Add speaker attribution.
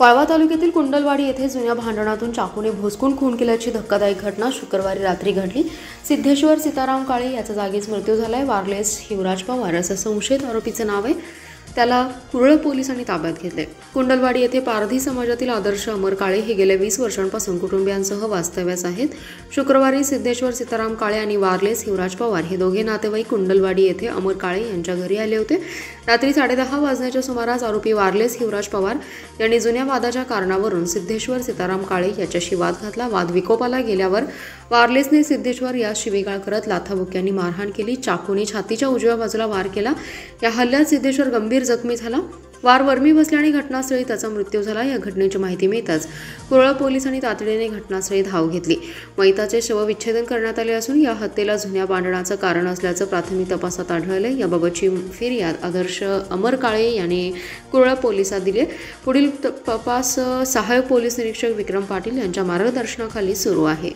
Speaker 1: वाळवा तालुक्यातील कुंडलवाडी येथे जुन्या भांडणातून चाकूने भोसकून खून केल्याची धक्कादायक घटना शुक्रवारी रात्री घडली। सिद्धेश्वर सीताराम काळे याचा जागीच मृत्यू झालाय। वारलेस हिवराज पवार असं संशयित आरोपीचं नाव आहे। त्याला कुरळ पोलिसांनी ताब्यात घेतले। कुंडलवाडी येथे पारधी समाजातील आदर्श अमर काळे हे गेल्या 20 वर्षांपासून कुटुंबियांसह वास्तव्यास आहेत। शुक्रवारी सिद्धेश्वर सीताराम काळे आणि वारलेस हिवराज पवार हे दोघे नातेवाईक कुंडलवाडी येथे अमर काळे यांच्या घरी आले होते। रात्री 10:30 वाजण्याच्या सुमारास आरोपी वारलेस हिवराज पवार यांनी जुन्या वादाच्या कारणावरून सिद्धेश्वर सीताराम काळे याच्याशी वाद घातला। वाद विकोपाला गेल्यावर वारलेसने सिद्धेश्वर यास शिवीगाळ करत लाथाबुक्क्यांनी मारहाण केली। चाकूने छातीच्या उजव्या बाजूला वार केला। या हल्ल्यात सिद्धेश्वर गंभीर जखमी झाला। वार वर्मी बसल्याने घटनास्थळी त्याचा मृत्यू झाला। या घटनेची माहिती मिळताच कुरळ पोलिसांनी तातडीने घटनास्थळी धाव घेतली। मयताचे शवविच्छेदन करण्यात आले असून या हत्येला जुन्या भांडणाचं कारण असल्याचं प्राथमिक तपासात आढळले। याबाबतची फिर्याद आदर्श अमर काळे यांनी कुरळ पोलिसात दिली। पुढील तपास सहाय्यक पोलीस निरीक्षक विक्रम पाटील यांच्या मार्गदर्शनाखाली सुरू आहे।